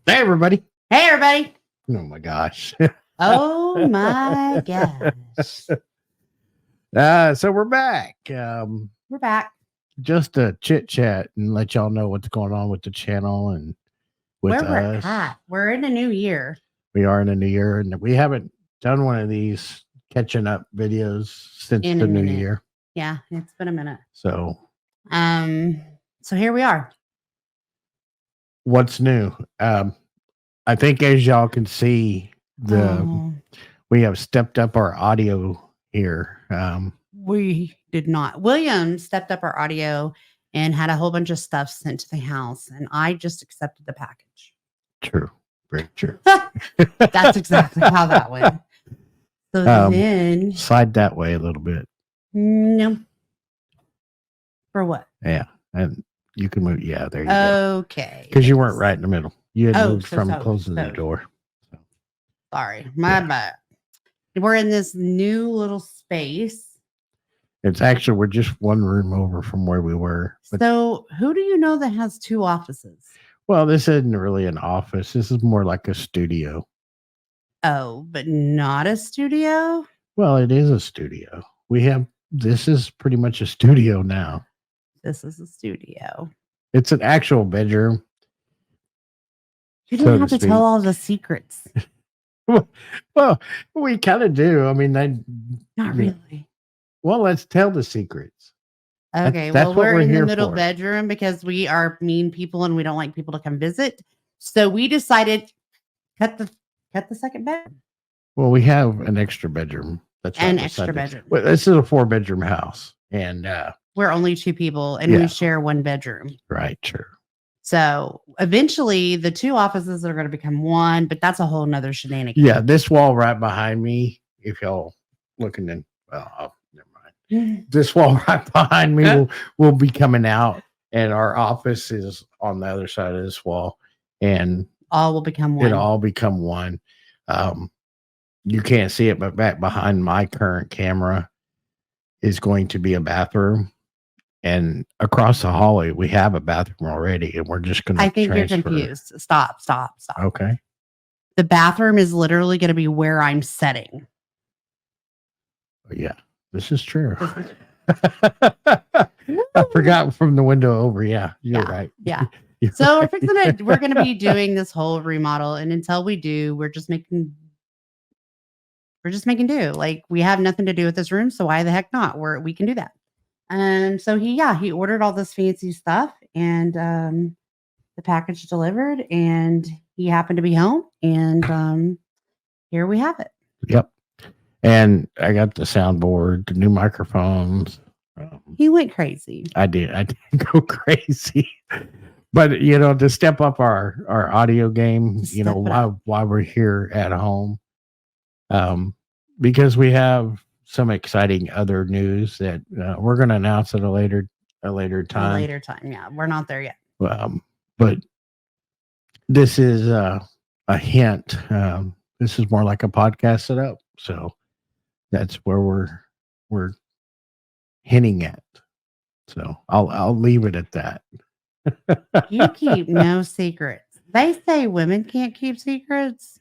Hey, everybody. Hey, everybody. Oh, my gosh. Oh, my gosh. So we're back. We're back. Just a chit chat and let y'all know what's going on with the channel and with Where we're us. at. We're in a new year. We are in a new year, and we haven't done one of these catching up videos since In the a new minute. year. Yeah, it's been a minute. So So here we are. what's new? I think as y'all can see, we have stepped up our audio here. We did not. William stepped up our audio and had a whole bunch of stuff sent to the house, and I just accepted the package. True. Very true. That's exactly how that went. So then slide that way a little bit. No. For what? Yeah. And you can move. Yeah, there you go. Okay. Because you weren't right in the middle. You had moved from closing the door. So. Sorry. My bad. We're in this new little space. It's actually, we're just one room over from where we were. So who do you know that has two offices? Well, this isn't really an office. This is more like a studio. Oh, but not a studio? Well, it is a studio. This is pretty much a studio now. This is a studio. It's an actual bedroom. You don't have to tell all the secrets. Well, we kind of do. I mean, not really. Well, let's tell the secrets. Okay, well, we're in the middle bedroom because we are mean people and we don't like people to come visit. So we decided cut the second bedroom. Well, we have an extra bedroom. That's an extra bedroom. Well, this is a 4-bedroom house, and we're only 2 people, and we share 1 bedroom. Right, sure. So eventually, the 2 offices are going to become 1, but that's a whole nother shenanigan. Yeah, this wall right behind me. If y'all looking in, well, never mind. This wall right behind me will be coming out, and our office is on the other side of this wall, and all will become 1. It'll all become 1. You can't see it, but back behind my current camera is going to be a bathroom. And across the hallway, we have a bathroom already, and we're just going to I think you're confused. Stop. Okay. The bathroom is literally going to be where I'm setting. Yeah, this is true. I forgot from the window over. Yeah, you're right. Yeah. So we're going to be doing this whole remodel, and until we do, we're just making do. Like, we have nothing to do with this room, so why the heck not? We can do that. So he ordered all this fancy stuff, and the package delivered, and he happened to be home, and here we have it. Yep. And I got the soundboard, the new microphones. He went crazy. I did go crazy. But, to step up our audio game, why we're here at home, because we have some exciting other news that we're going to announce at a later time. Yeah. We're not there yet. But this is a hint. This is more like a podcast setup. So that's where we're hinting at. So I'll leave it at that. You keep no secrets. They say women can't keep secrets.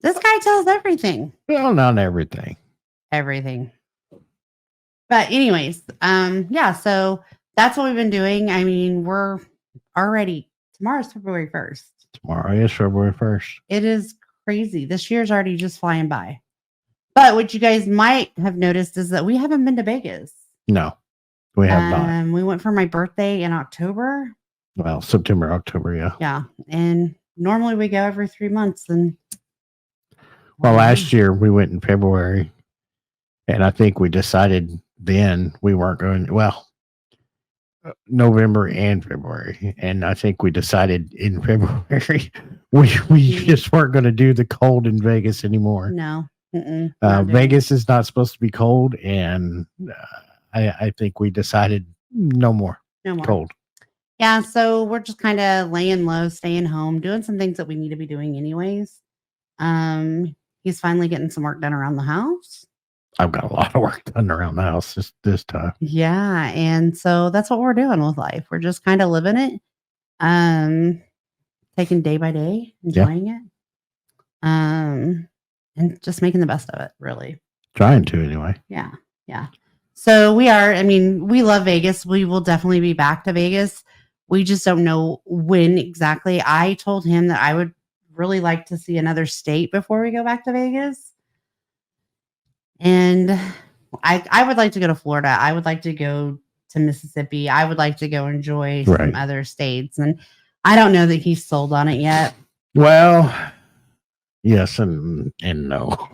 This guy tells everything. Well, not everything. Everything. But anyways, so that's what we've been doing. I mean, we're already, tomorrow's February 1st. Tomorrow is February 1st. It is crazy. This year's already just flying by. But what you guys might have noticed is that we haven't been to Vegas. No, we have not. We went for my birthday in October. Well, September, October, yeah. Yeah. And normally we go every 3 months. And well, last year we went in February, and I think we decided then we weren't going, November and February. And I think we decided in February we just weren't going to do the cold in Vegas anymore. No. Vegas is not supposed to be cold, and I think we decided no more cold. Yeah, so we're just kind of laying low, staying home, doing some things that we need to be doing anyways. He's finally getting some work done around the house. I've got a lot of work done around the house this time. Yeah, and so that's what we're doing with life. We're just kind of living it. taking day by day, enjoying it. And just making the best of it, really. Trying to anyway. Yeah. Yeah. So we love Vegas. We will definitely be back to Vegas. We just don't know when exactly. I told him that I would really like to see another state before we go back to Vegas. And I would like to go to Florida. I would like to go to Mississippi. I would like to go enjoy some other states. And I don't know that he's sold on it yet. Well, yes and no.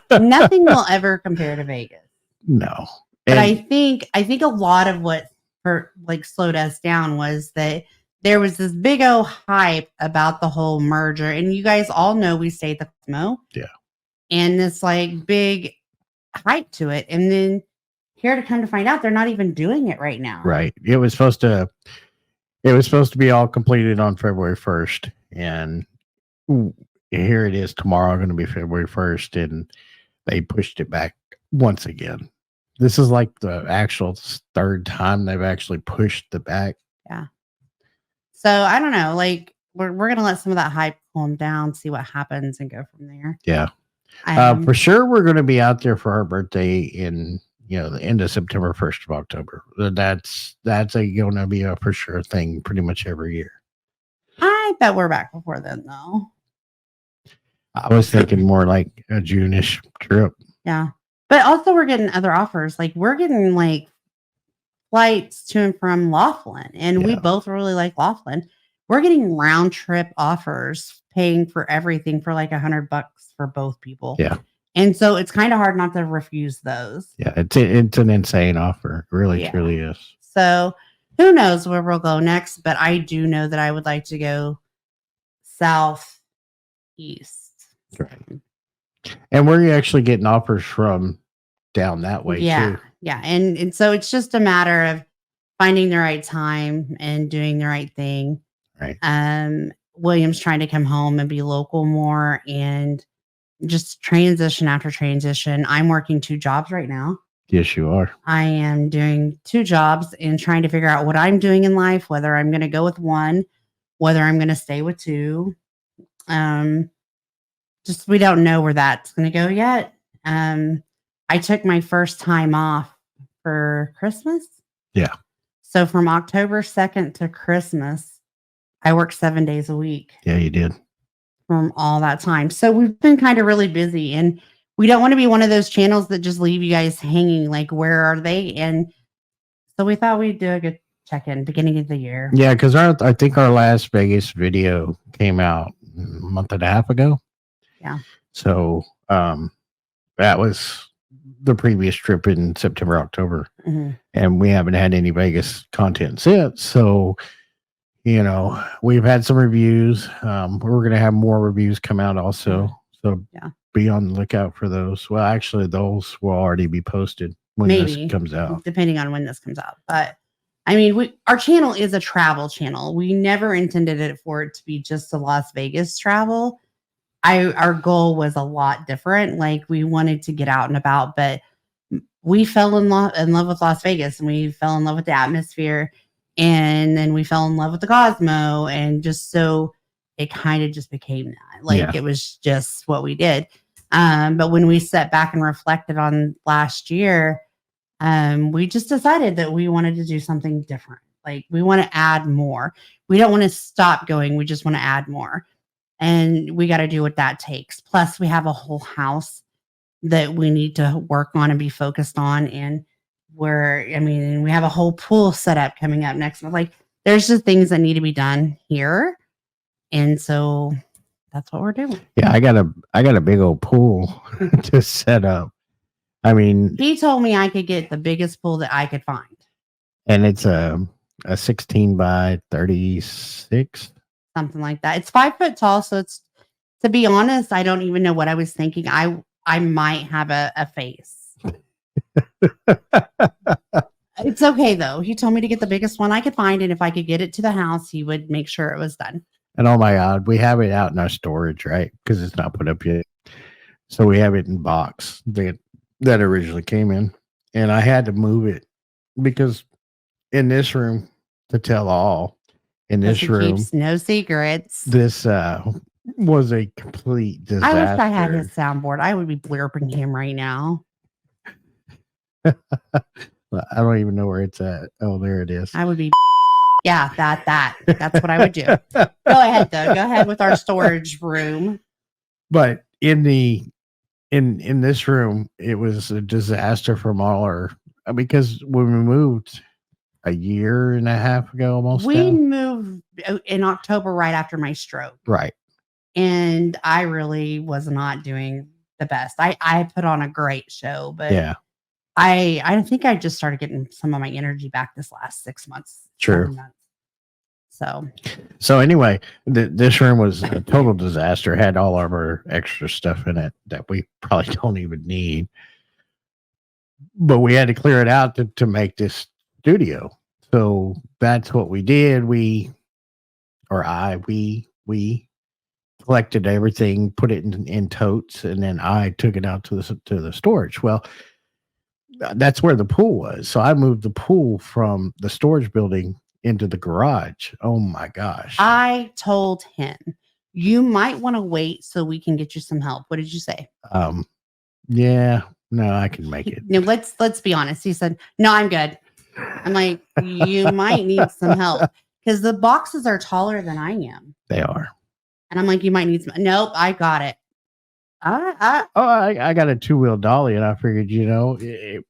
Nothing will ever compare to Vegas. No. But I think a lot of what slowed us down was that there was this big old hype about the whole merger. And you guys all know we stayed at the Cosmo. Yeah. And this like big hype to it. And then here to come to find out they're not even doing it right now. Right. It was supposed to be all completed on February 1st. And here it is tomorrow, going to be February 1st. And they pushed it back once again. This is like the actual third time they've actually pushed it back. Yeah. So I don't know. Like we're going to let some of that hype calm down, see what happens and go from there. Yeah. For sure. We're going to be out there for our birthday in, the end of September, 1st of October. That's going to be a for sure thing pretty much every year. I bet we're back before then though. I was thinking more like a June-ish trip. Yeah. But also we're getting other offers. Like we're getting like flights to and from Laughlin. And we both really like Laughlin. We're getting round trip offers paying for everything for like $100 for both people. Yeah. And so it's kind of hard not to refuse those. Yeah. It's an insane offer. It really, truly is. So who knows where we'll go next, but I do know that I would like to go southeast. Right. And we're actually getting offers from down that way too. Yeah. And so it's just a matter of finding the right time and doing the right thing. Right. William's trying to come home and be local more and just transition after transition. I'm working 2 jobs right now. Yes, you are. I am doing 2 jobs and trying to figure out what I'm doing in life, whether I'm going to go with one, whether I'm going to stay with 2. Just we don't know where that's going to go yet. I took my first time off for Christmas. Yeah. So from October 2nd to Christmas, I worked 7 days a week. Yeah, you did. From all that time. So we've been kind of really busy and we don't want to be one of those channels that just leave you guys hanging. Like, where are they? And so we thought we'd do a good check-in beginning of the year. Yeah, because I think our last Vegas video came out a month and a half ago. Yeah. So that was the previous trip in September, October. Mm-hmm. And we haven't had any Vegas content since. So, we've had some reviews. We're going to have more reviews come out also. So be on the lookout for those. Well, actually, those will already be posted when this comes out. Depending on when this comes out. But I mean, our channel is a travel channel. We never intended it for it to be just a Las Vegas travel. Our goal was a lot different. Like we wanted to get out and about, but we fell in love with Las Vegas and we fell in love with the atmosphere. And then we fell in love with the Cosmo. And just so it kind of just became that. Like it was just what we did. But when we sat back and reflected on last year, we just decided that we wanted to do something different. Like we want to add more. We don't want to stop going. We just want to add more. And we got to do what that takes. Plus, we have a whole house that we need to work on and be focused on. And we have a whole pool set up coming up next month. Like, there's just things that need to be done here. And so that's what we're doing. Yeah, I got a big old pool to set up. I mean, he told me I could get the biggest pool that I could find. And it's a 16 by 36. Something like that. It's 5 foot tall. So it's, to be honest, I don't even know what I was thinking. I might have a face. It's okay though. He told me to get the biggest one I could find. And if I could get it to the house, he would make sure it was done. And oh my God, we have it out in our storage, right? Because it's not put up yet. So we have it in box that originally came in. And I had to move it because in this room, to tell all, in 'Cause this he room. keeps no secrets. This was a complete disaster. I wish I had his soundboard. I would be blurping him right now. I don't even know where it's at. Oh, there it is. I would be, yeah, that's what I would do. Go ahead, though. Go ahead with our storage room. But in this room, it was a disaster from all our, because when we moved a year and a half ago, almost. We now. moved in October right after my stroke. Right. And I really was not doing the best. I put on a great show, but Yeah. I think I just started getting some of my energy back this last 6 months. True. 7 months. So anyway, this room was a total disaster. Had all of our extra stuff in it that we probably don't even need. But we had to clear it out to make this studio. So that's what we did. We collected everything, put it in totes, and then I took it out to the storage. Well, that's where the pool was. So I moved the pool from the storage building into the garage. Oh my gosh. I told him, you might want to wait so we can get you some help. What did you say? Yeah, no, I can make it. No, let's be honest. He said, no, I'm good. I'm like, you might need some help because the boxes are taller than I am. They are. And I'm like, you might need some. Nope, I got it. I got a 2-wheel dolly, and I figured,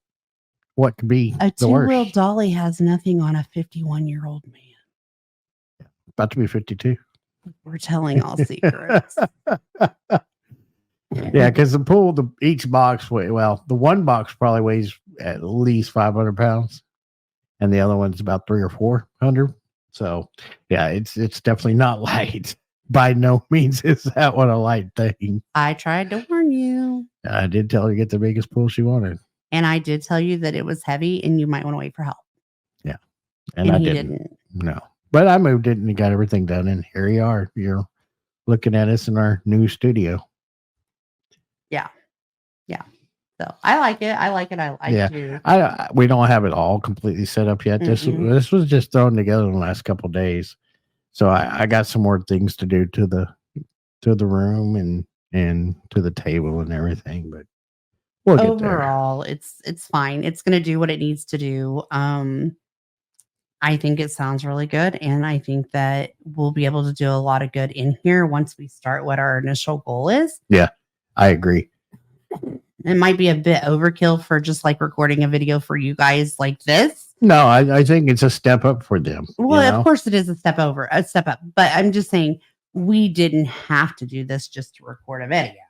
what could be A the worst? 2-wheel dolly has nothing on a 51-year-old man. About to be 52. We're telling all secrets. Yeah, because the pool, each box the one box probably weighs at least 500 pounds, and the other one's about 300 or 400. So yeah, it's definitely not light. By no means is that one a light thing. I tried to warn you. I did tell her to get the biggest pool she wanted. And I did tell you that it was heavy and you might want to wait for help. Yeah. And I didn't. No. But I moved it and got everything done. And here you are. You're looking at us in our new studio. Yeah. Yeah. So I like it. I like you. We don't have it all completely set up yet. This was just thrown together in the last couple of days. So I got some more things to do to the room and to the table and everything, but we'll get there. Overall, it's fine. It's going to do what it needs to do. I think it sounds really good, and I think that we'll be able to do a lot of good in here once we start what our initial goal is. Yeah, I agree. It might be a bit overkill for just like recording a video for you guys like this. No, I think it's a step up for them. Well, of course it is a step up. But I'm just saying we didn't have to do this just to record a video.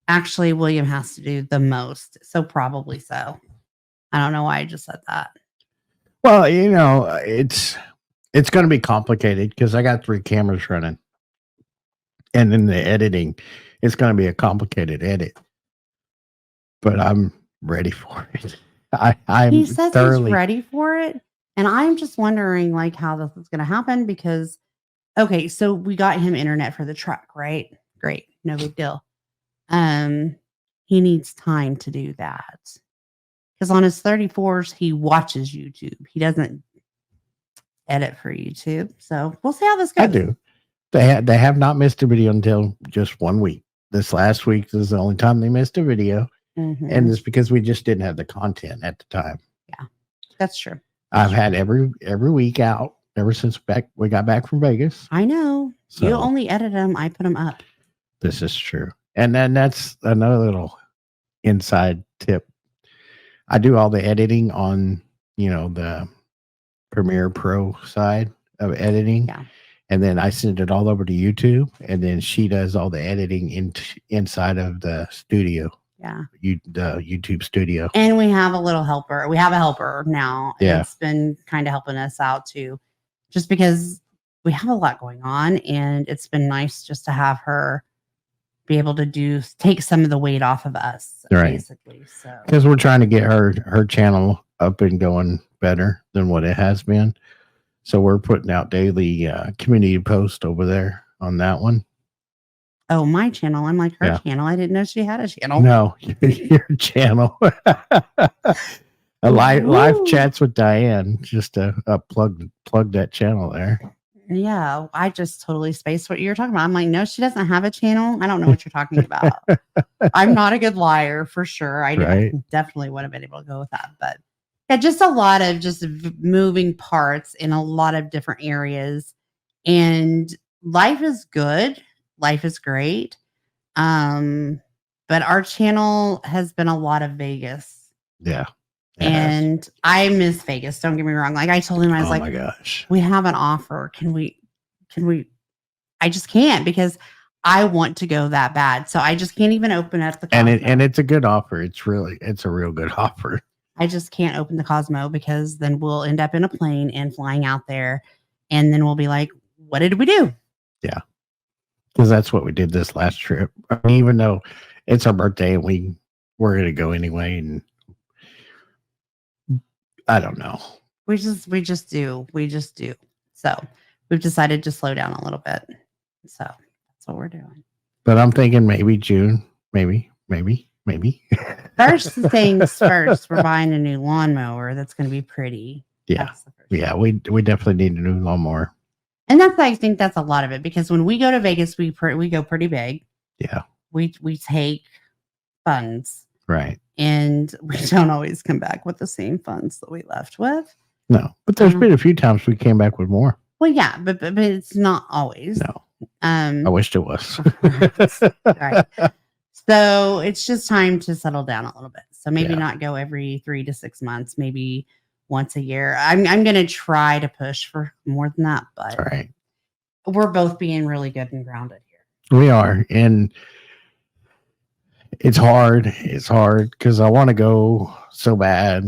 Actually, William has to do the most. So probably so. I don't know why I just said that. Well, it's going to be complicated because I got 3 cameras running. And then the editing, it's going to be a complicated edit. But I'm ready for it. He says he's ready for it, and I'm just wondering like how this is going to happen because, okay, so we got him internet for the truck, right? Great, no big deal. He needs time to do that because on his 34s he watches YouTube. He doesn't edit for YouTube, so we'll see how this goes. I do. They have not missed a video until just 1 week. This last week is the only time they missed a video. And it's because we just didn't have the content at the time. Yeah, that's true. I've had every week out ever since we got back from Vegas. I know. So, you only edit them. I put them up. This is true. And then that's another little inside tip. I do all the editing on, the Premiere Pro side of editing. Yeah. And then I send it all over to YouTube. And then she does all the editing inside of the studio. Yeah. The YouTube studio. And we have a little helper. We have a helper now. Yeah. It's been kind of helping us out too, just because we have a lot going on. And it's been nice just to have her be able to take some of the weight off of us, right. Basically. So because we're trying to get her channel up and going better than what it has been. So we're putting out daily community posts over there on that one. Oh, my channel. I'm like her channel. I didn't know she had a channel. No, your channel. A live Woo. chats with Diane. Just to plug that channel there. Yeah, I just totally spaced what you're talking about. I'm like, no, she doesn't have a channel. I don't know what you're talking about. I'm not a good liar for sure. I Right. definitely would have been able to go with that. But yeah, just a lot of just moving parts in a lot of different areas. And life is good. Life is great. But our channel has been a lot of Vegas. Yeah. And I miss Vegas. Don't get me wrong. Like I told him, I was Oh like, my gosh. we have an offer. Can we I just can't because I want to go that bad. So I just can't even open up the Cosmo. And it's a good offer. It's a real good offer. I just can't open the Cosmo because then we'll end up in a plane and flying out there. And then we'll be like, what did we do? Yeah. Because that's what we did this last trip. I mean, even though it's our birthday and we're gonna go anyway, and I don't know. We just do. So we've decided to slow down a little bit. So that's what we're doing. But I'm thinking maybe June, maybe. First things first, we're buying a new lawnmower that's going to be pretty. Yeah, yeah, we definitely need a new lawnmower. And I think that's a lot of it because when we go to Vegas, we go pretty big. Yeah, we take funds, right, and we don't always come back with the same funds that we left with. No, but there's been a few times we came back with more. Well, yeah, but it's not always. No, I wished it was. Right. So it's just time to settle down a little bit. So maybe not go every 3 to 6 months, maybe once a year. I'm going to try to push for more than that, but right. We're both being really good and grounded here. We are, and it's hard. It's hard because I want to go so bad.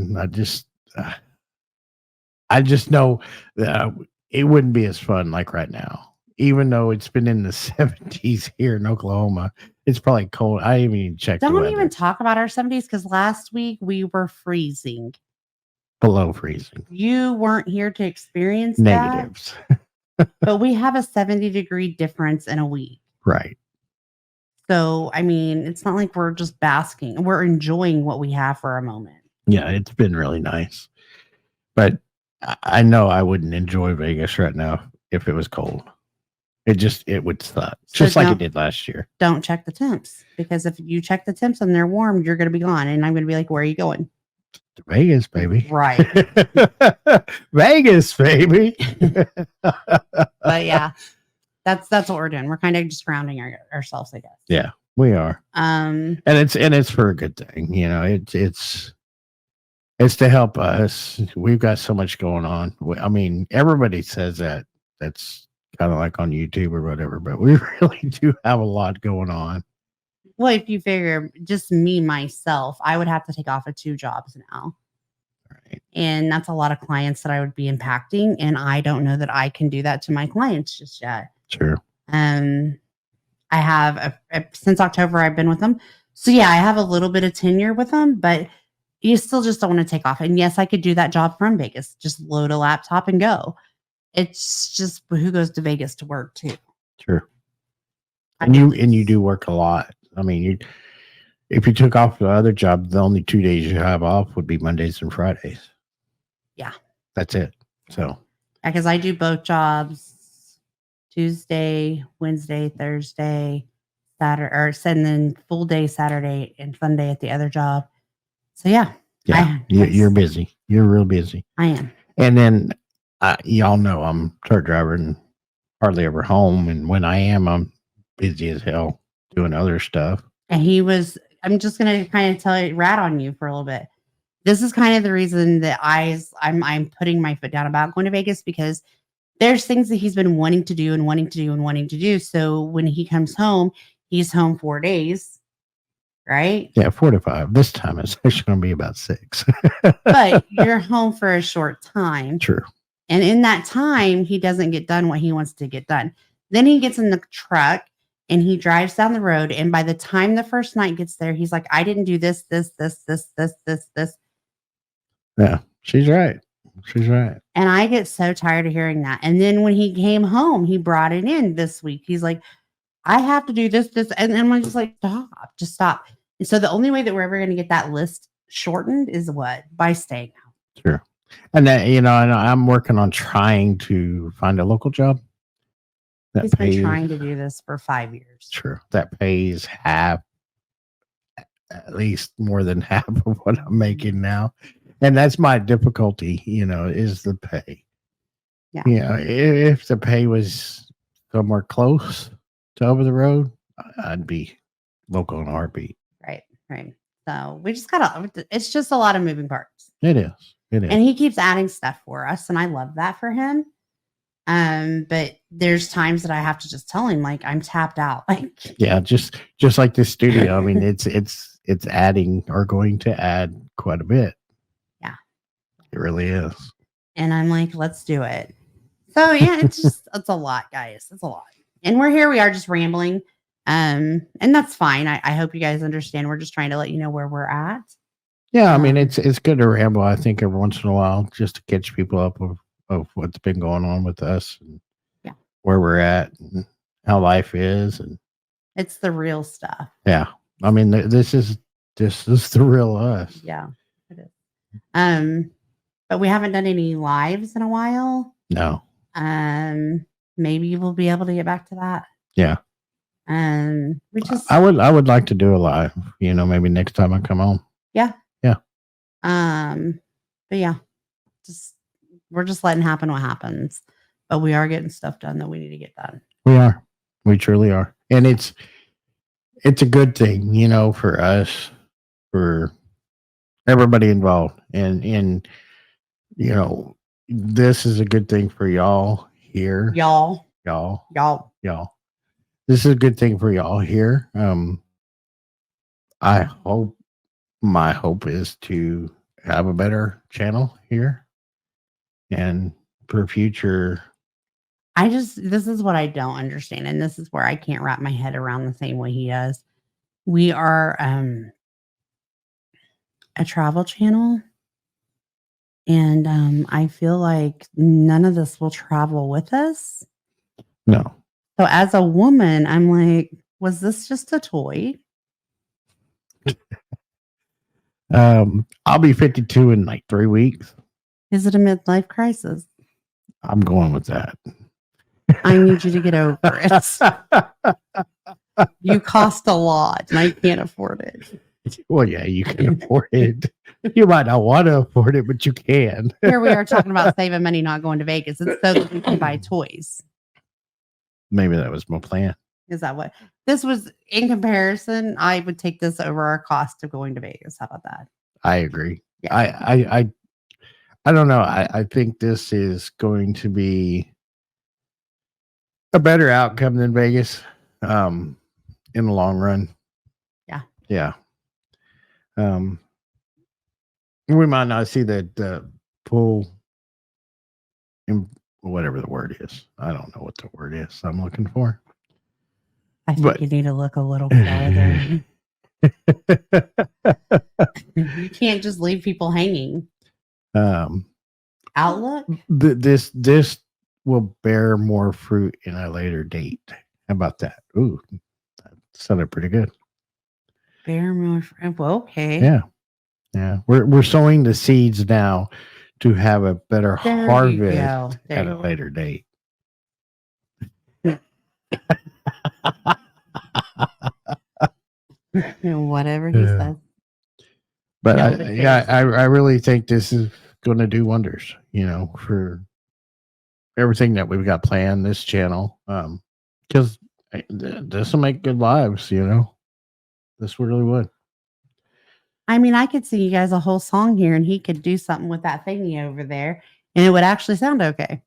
I just know that it wouldn't be as fun like right now. Even though it's been in the 70s here in Oklahoma, it's probably cold. I didn't even check. Don't even talk about our 70s because last week we were freezing. Below freezing. You weren't here to experience negatives. But we have a 70-degree difference in a week. Right. So, I mean, it's not like we're just basking. We're enjoying what we have for a moment. Yeah, it's been really nice. But I know I wouldn't enjoy Vegas right now if it was cold. It would suck. So just like it did last year. Don't check the temps. Because if you check the temps and they're warm, you're going to be gone. And I'm going to be like, where are you going? To Vegas, baby. Right. Vegas, baby. But yeah, that's what we're doing. We're kind of just grounding ourselves, I guess. Yeah, we are. And it's for a good thing. You know, it's to help us. We've got so much going on. I mean, everybody says that. That's kind of like on YouTube or whatever, but we really do have a lot going on. Well, if you figure just me, myself, I would have to take off of 2 jobs now. Right. And that's a lot of clients that I would be impacting. And I don't know that I can do that to my clients just yet. Sure. I have since October, I've been with them. So yeah, I have a little bit of tenure with them, but you still just don't want to take off. And yes, I could do that job from Vegas. Just load a laptop and go. It's just who goes to Vegas to work too. Sure. And you do work a lot. I mean, if you took off the other job, the only 2 days you have off would be Mondays and Fridays. Yeah. That's it. So. Because I do both jobs Tuesday, Wednesday, Thursday, Saturday, or send in full day Saturday and Sunday at the other job. So yeah. Yeah. You're busy. You're real busy. I am. And then y'all know I'm truck driver and hardly ever home. And when I am, I'm busy as hell doing other stuff. And I'm just going to kind of rat on you for a little bit. This is kind of the reason that I'm putting my foot down about going to Vegas, because there's things that he's been wanting to do and wanting to do and wanting to do. So when he comes home, he's home 4 days, right? Yeah, 4 to 5. This time it's actually going to be about 6. But you're home for a short time. True. And in that time, he doesn't get done what he wants to get done. Then he gets in the truck and he drives down the road. And by the time the first night gets there, he's like, I didn't do this. Yeah, she's right. She's right. And I get so tired of hearing that. And then when he came home, he brought it in this week. He's like, I have to do this. And I'm just like, just stop. And so the only way that we're ever going to get that list shortened is what? By staying out. Sure. And that, and I'm working on trying to find a local job that He's been pays. trying to do this for 5 years. Sure. That pays half, at least more than half of what I'm making now. And that's my difficulty, is the pay. Yeah. If the pay was somewhere close to over the road, I'd be local in a heartbeat. Right. So we just it's just a lot of moving parts. It is. And he keeps adding stuff for us, and I love that for him. But there's times that I have to just tell him, like, I'm tapped out. Like, yeah, just like this studio. I mean, it's adding or going to add quite a bit. Yeah, it really is. And I'm like, let's do it. So yeah, it's a lot, guys. It's a lot. And we're here. We are just rambling. And that's fine. I hope you guys understand. We're just trying to let you know where we're at. Yeah, I mean, it's good to ramble, I think, every once in a while, just to catch people up of what's been going on with us and where we're at and how life is. And it's the real stuff. Yeah. I mean, this is the real us. Yeah, it is. But we haven't done any lives in a while. No. Maybe we'll be able to get back to that. Yeah. I would like to do a live, maybe next time I come home. Yeah. Yeah. But yeah, we're just letting happen what happens. But we are getting stuff done that we need to get done. We are. We truly are. And it's a good thing, for us, for everybody involved. And this is a good thing for y'all here. Y'all. This is a good thing for y'all here. My hope is to have a better channel here and for future. This is what I don't understand. And this is where I can't wrap my head around the same way he does. We are a travel channel. And I feel like none of this will travel with us. No. So as a woman, I'm like, was this just a toy? I'll be 52 in like 3 weeks. Is it a midlife crisis? I'm going with that. I need you to get over it. You cost a lot and I can't afford it. Well, yeah, you can afford it. You might not want to afford it, but you can. Here we are talking about saving money, not going to Vegas. It's so that we can buy toys. Maybe that was my plan. Is that what this was? In comparison, I would take this over our cost of going to Vegas. How about that? I agree. Yeah. I don't know. I think this is going to be a better outcome than Vegas in the long run. Yeah. Yeah. We might not see the full, whatever the word is. I don't know what the word is I'm looking for. I think you need to look a little farther. You can't just leave people hanging. Outlook? This will bear more fruit in a later date. How about that? Ooh, that sounded pretty good. Bear more fruit. Well, okay. Yeah. We're sowing the seeds now to have a better harvest at a later date. Whatever he says. But I really think this is going to do wonders, for everything that we've got planned, this channel. Because this will make good lives, This really would. I mean, I could sing you guys a whole song here and he could do something with that thingy over there and it would actually sound okay.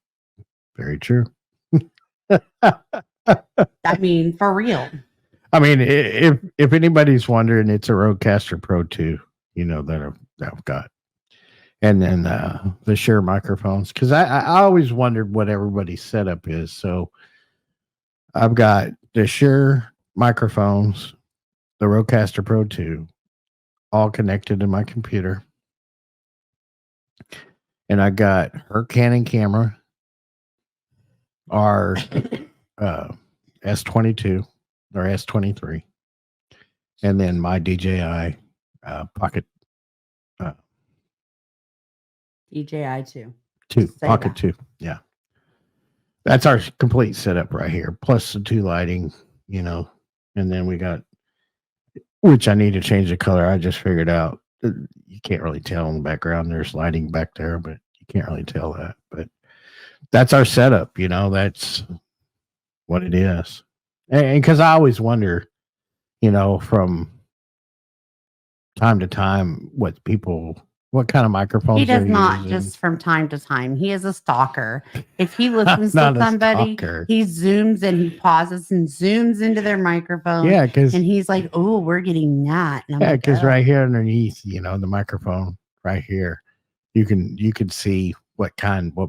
Very true. I mean, for real. I mean, if anybody's wondering, it's a Rodecaster Pro 2, that I've got. And then the Shure microphones. Because I always wondered what everybody's setup is. So I've got the Shure microphones, the Rodecaster Pro 2, all connected to my computer. And I got her Canon camera, our S22 or S23, and then my DJI Pocket DJI 2. Two, Say Pocket that. 2. Yeah. That's our complete setup right here, plus the 2 lighting, and then we got, which I need to change the color. I just figured out you can't really tell in the background. There's lighting back there, but you can't really tell that. But that's our setup, that's what it is. And because I always wonder, from time to time, what kind of microphones He does they're not using. just from time to time. He is a stalker. If he listens to Not a somebody, stalker. he zooms and he pauses and zooms into their microphone. Yeah, because And he's like, "Oh, we're getting that." And I'm like, "Oh." right here underneath, the microphone right here, you can see what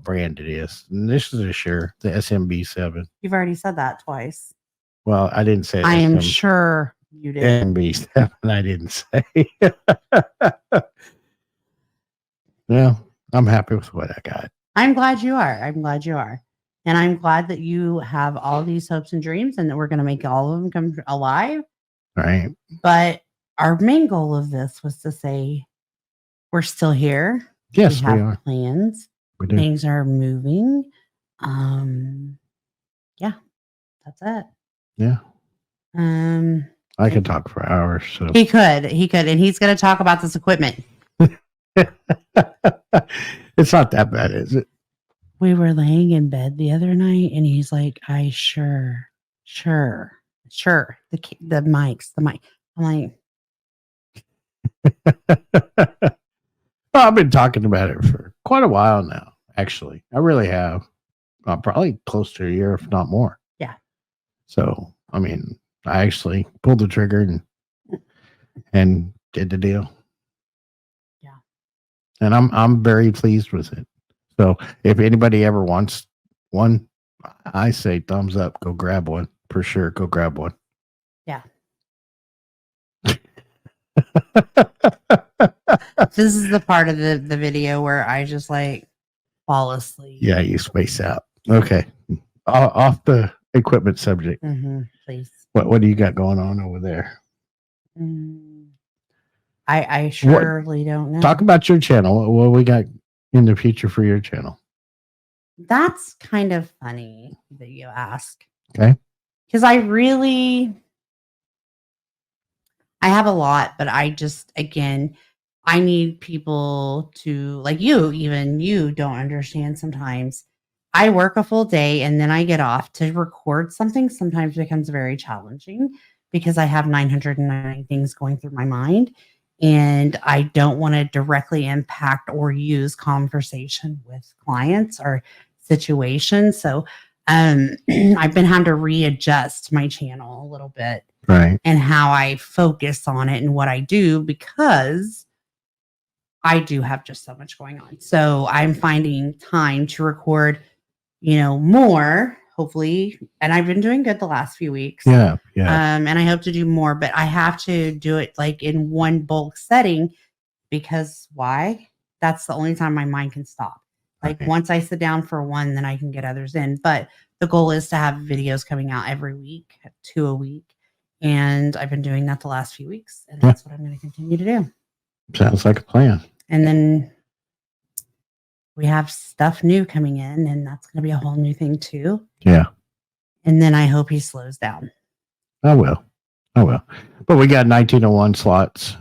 brand it is. And this is a Shure, the SMB7. You've already said that twice. Well, I didn't say I am sure you did. SMB7. I didn't say. Yeah, I'm happy with what I got. I'm glad you are. I'm glad you are. And I'm glad that you have all these hopes and dreams and that we're going to make all of them come alive. Right. But our main goal of this was to say we're still here. Yes, we have are. plans. We do. Things are moving. Yeah, that's it. Yeah. I could talk for hours. So he could, and he's going to talk about this equipment. It's not that bad, is it? We were laying in bed the other night, and he's like, sure. The mic. I'm like, Well, I've been talking about it for quite a while now, actually. I really have. Probably close to a year, if not more. Yeah. So, I actually pulled the trigger and did the deal. Yeah. And I'm very pleased with it. So if anybody ever wants one, I say thumbs up. Go grab one. For sure. Go grab one. Yeah. This is the part of the video where I just fall asleep. Yeah, you space out. Okay. Off the equipment subject. Please. What do you got going on over there? I surely don't know. Talk about your channel. What we got in the future for your channel? That's kind of funny that you ask. Okay. Because I have a lot, but I need people to, like you don't understand sometimes. I work a full day and then I get off to record something. Sometimes becomes very challenging because I have 909 things going through my mind and I don't want to directly impact or use conversation with clients or situations. So I've been having to readjust my channel a little bit. Right. And how I focus on it and what I do because I do have just so much going on. So I'm finding time to record, more, hopefully. And I've been doing good the last few weeks. Yeah. And I hope to do more, but I have to do it in one bulk setting because why? That's the only time my mind can stop. Once I sit down for one, then I can get others in. But the goal is to have videos coming out every week, 2 a week. And I've been doing that the last few weeks. And that's what I'm going to continue to do. Sounds like a plan. And then we have stuff new coming in, and that's going to be a whole new thing too. Yeah. And then I hope he slows down. I will. But we got 1901 slots.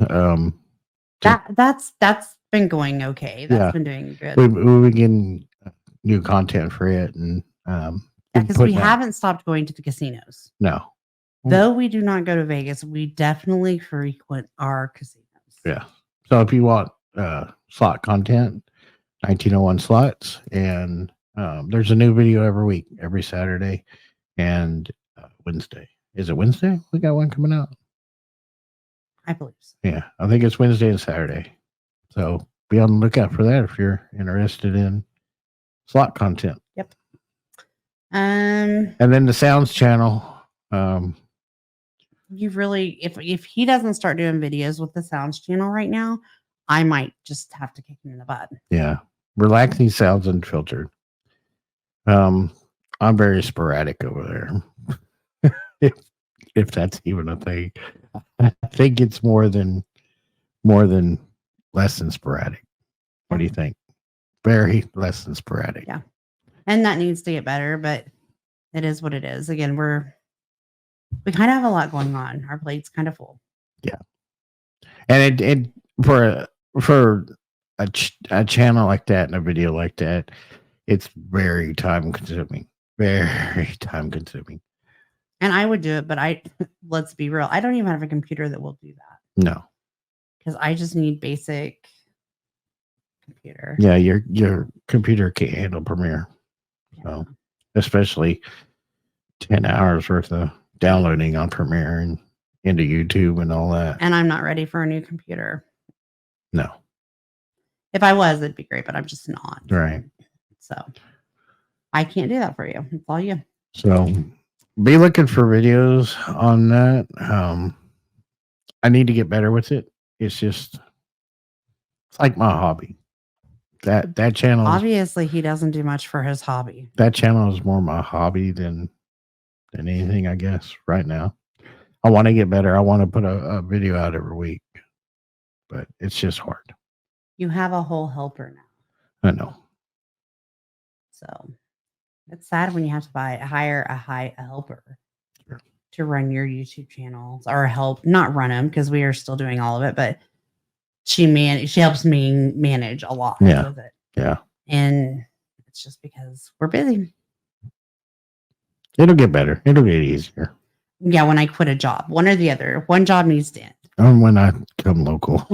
That's been going okay. That's been doing good. We've been getting new content for it, and because we haven't stopped going to the casinos. No. Though we do not go to Vegas, we definitely frequent our casinos. Yeah. So if you want slot content, 1901 slots, and there's a new video every week, every Saturday and Wednesday. Is it Wednesday? We got one coming out. I believe so. Yeah, I think it's Wednesday and Saturday. So be on the lookout for that if you're interested in slot content. Yep. And then the sounds channel. You really, if he doesn't start doing videos with the sounds channel right now, I might just have to kick him in the butt. Yeah. Relaxing Sounds Unfiltered. I'm very sporadic over there. if that's even a thing. I think it's more than less than sporadic. What do you think? very less than sporadic. Yeah. And that needs to get better, but it is what it is. Again, we kind of have a lot going on. Our plate's kind of full. And it for a channel like that and a video like that, it's very time consuming. Very time consuming. And I would do it, but let's be real. I don't even have a computer that will do that. No. Because I just need basic computer. Yeah, your computer can't handle Premiere. Yeah. So especially 10 hours worth of downloading on Premiere and into YouTube and all that. And I'm not ready for a new computer. No. If I was, it'd be great, but I'm just not. Right. So I can't do that for you. It's all you. So be looking for videos on that. I need to get better with it. It's like my hobby. That channel Obviously, he doesn't do much for his hobby. That channel is more my hobby than anything, I guess, right now. I want to get better. I want to put a video out every week, but it's just hard. You have a whole helper now. I know. So it's sad when you have to hire a helper to run your YouTube channels or not run them because we are still doing all of it, but she helps me manage a lot with it. Yeah. And it's just because we're busy. It'll get better. It'll get easier. Yeah, when I quit a job, one or the other. One job needs to end. And when I come local.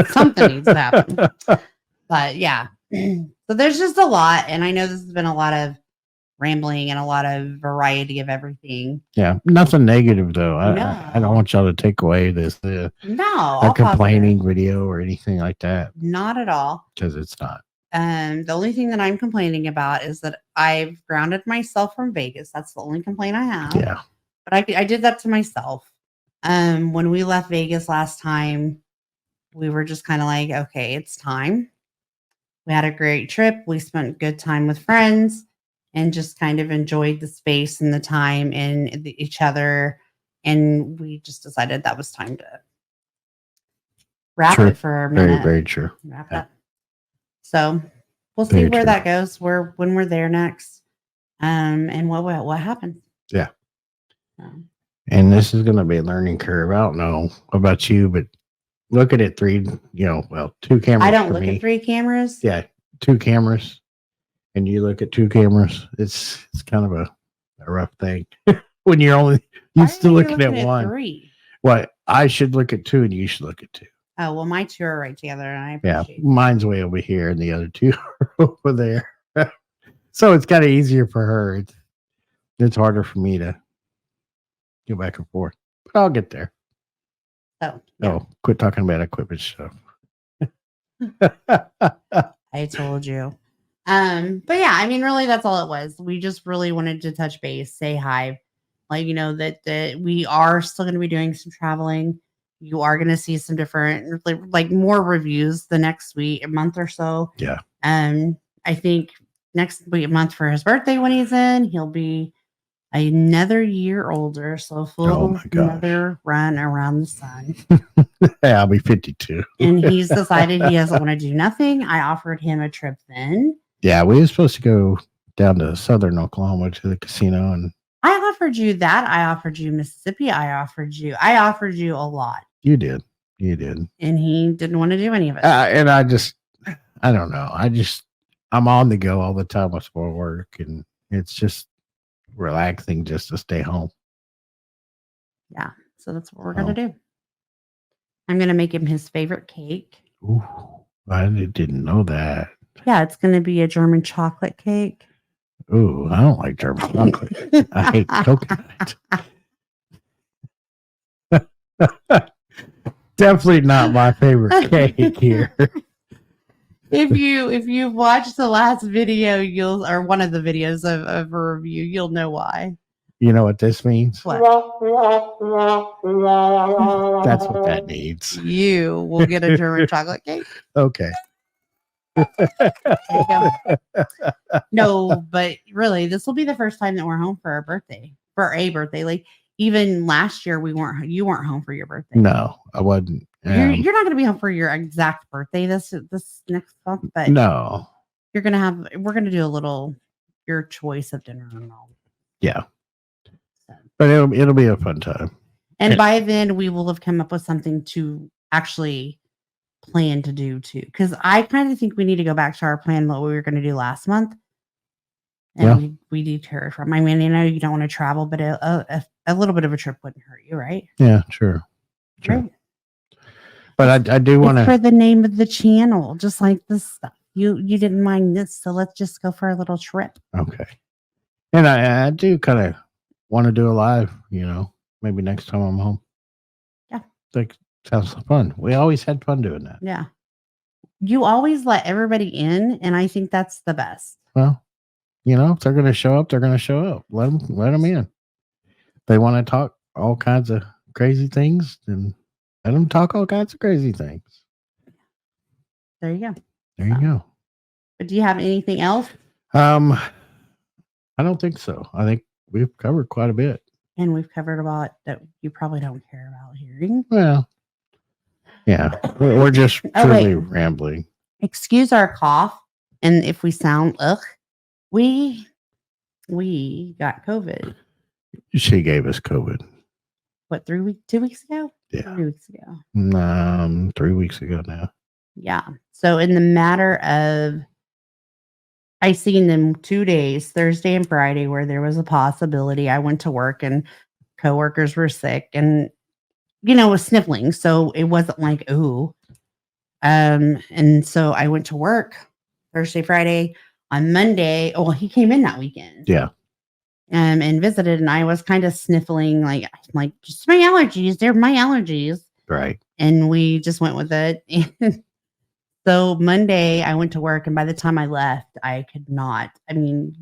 Something needs to happen. But yeah. So there's just a lot. And I know this has been a lot of rambling and a lot of variety of everything. Yeah. Nothing negative though. No. I don't want y'all to take away this a complaining video or anything like that. Not at all. Because it's not. The only thing that I'm complaining about is that I've grounded myself from Vegas. That's the only complaint I have. Yeah. But I did that to myself. When we left Vegas last time, we were just kind of like, okay, it's time. We had a great trip. We spent good time with friends and just kind of enjoyed the space and the time and each other. And we just decided that was time to wrap it for a minute. Very, very true. Wrap it up. So we'll see where that goes. When we're there next, and what happens. Yeah. And this is going to be a learning curve. I don't know about you, but look at it two cameras. I don't look at 3 cameras. Yeah, 2 cameras, and you look at 2 cameras. It's kind of a rough thing when you're still looking at 1. 3. What I should look at 2, and you should look at 2. Oh well, my 2 are right together, and I appreciate. Yeah, mine's way over here, and the other 2 are over there. So it's kind of easier for her. It's harder for me to go back and forth, but I'll get there. So yeah. Oh, quit talking about equipment stuff. I told you. But yeah, I mean, really, that's all it was. We just really wanted to touch base, say hi, that we are still going to be doing some traveling. You are going to see some different, like more reviews the next week, a month or so. Yeah. I think next month for his birthday when he's in, he'll be another year older. So another run around the sun. Yeah, I'll be 52. And he's decided he doesn't want to do nothing. I offered him a trip then. Yeah, we were supposed to go down to southern Oklahoma to the casino, and I offered you that. I offered you Mississippi. I offered you a lot. You did. And he didn't want to do any of it. And I don't know. I'm on the go all the time with work, and it's just relaxing just to stay home. Yeah. So that's what we're going to do. I'm going to make him his favorite cake. Ooh, I didn't know that. Yeah, it's going to be a German chocolate cake. Ooh, I don't like German chocolate. I hate coconut. Definitely not my favorite cake here. If you've watched the last video, or one of the videos of a review, you'll know why. You know what this means? What? That's what that means. You will get a German chocolate cake. Okay. There you go. No, but really, this will be the first time that we're home for a birthday. Like even last year, you weren't home for your birthday. No, I wasn't. You're not going to be home for your exact birthday this next month, but no. we're gonna do a little your choice of dinner and all. Yeah. So. But it'll be a fun time. And by then we will have come up with something to actually plan to do too. Because I kind of think we need to go back to our plan, what we were going to do last month. And we deterred from. I mean, you don't want to travel, but a little bit of a trip wouldn't hurt you, right? Yeah, sure. Right. But I do want to, for the name of the channel, just like this stuff. You didn't mind this, so let's just go for a little trip. okay. And I do kind of want to do a live, maybe next time I'm home. Yeah. Like, sounds fun. We always had fun doing that. Yeah. You always let everybody in, and I think that's the best. Well, if they're going to show up, they're going to show up. Let them in. They want to talk all kinds of crazy things, then let them talk all kinds of crazy things. There you go. There you go. But do you have anything else? I don't think so. I think we've covered quite a bit. And we've covered a lot that you probably don't care about hearing. Well, yeah. We're just truly rambling. Excuse our cough. And if we sound we got COVID. She gave us COVID. What, 2 weeks ago? Yeah. 3 weeks ago. 3 weeks ago now. Yeah. So in the matter of, I seen them 2 days, Thursday and Friday, where there was a possibility. I went to work and coworkers were sick and, was sniffling. So it wasn't like, ooh. And so I went to work Thursday, Friday. On Monday, he came in that weekend. Yeah. And visited, and I was kind of sniffling, like just my allergies. They're my allergies. Right. And we just went with it. And so Monday I went to work, and by the time I left, I could not,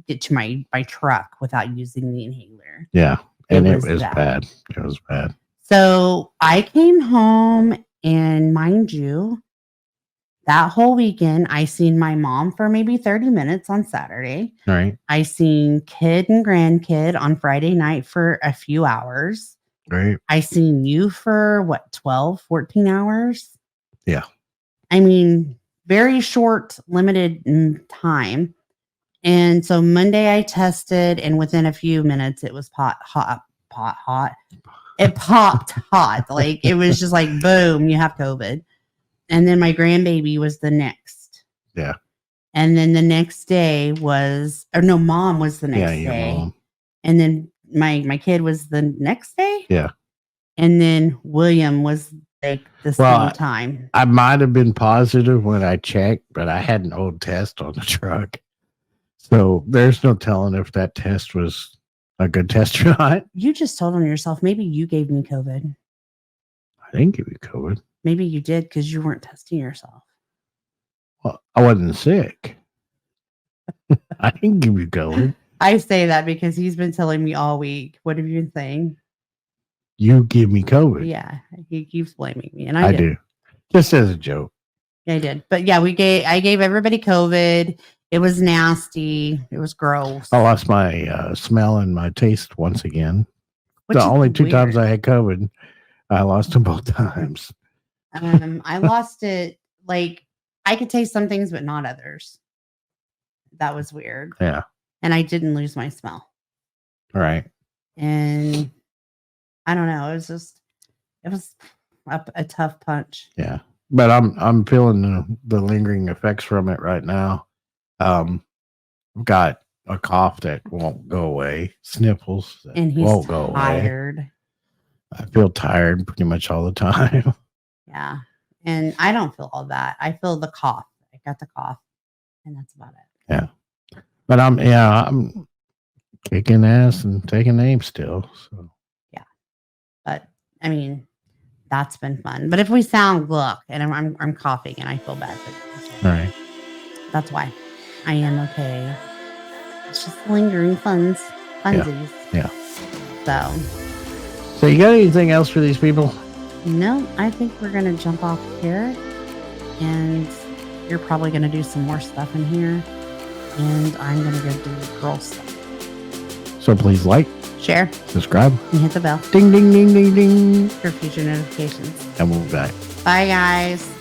get to my truck without using the inhaler. Yeah. And it was bad. It was bad. So I came home, and mind you, that whole weekend, I seen my mom for maybe 30 minutes on Saturday. Right. I seen kid and grandkid on Friday night for a few hours. Right. I seen you for 12, 14 hours. Yeah. Very short, limited time. And so Monday I tested, and within a few minutes it was hot. It popped hot. Like it was just like, boom, you have COVID. And then my grandbaby was the next. Yeah. And then the next day mom was the next day. Mom. And then my kid was the next day. Yeah. And then William was like the same time. I might have been positive when I checked, but I had an old test on the truck. So there's no telling if that test was a good test or not. You just told on yourself. Maybe you gave me COVID. I didn't give you COVID. Maybe you did because you weren't testing yourself. Well, I wasn't sick. I didn't give you COVID. I say that because he's been telling me all week. What have you been saying? You give me COVID. Yeah, he keeps blaming me, and I do. Just as a joke. I did, but yeah, I gave everybody COVID. It was nasty. It was gross. I lost my smell and my taste once again. The only two times I had COVID, I lost them both times. I lost it. Like I could taste some things, but not others. That was weird. Yeah. And I didn't lose my smell. Right. And I don't know. It was a tough punch. Yeah. But I'm feeling the lingering effects from it right now. I've got a cough that won't go away, sniffles that and he's won't go tired. away. I feel tired pretty much all the time. Yeah. And I don't feel all that. I feel the cough. I got the cough, and that's about it. Yeah. But I'm kicking ass and taking names still. So yeah. But that's been fun. But if we sound and I'm coughing and I feel bad for you. All right. That's why I am okay. It's just lingering funsies. Yeah. So you got anything else for these people? No, I think we're gonna jump off here, and you're probably gonna do some more stuff in here, and I'm gonna go do girl stuff. So please like, share, subscribe, and hit the bell. Ding, ding, ding, ding, ding. For future notifications. And we'll be back. Bye, guys.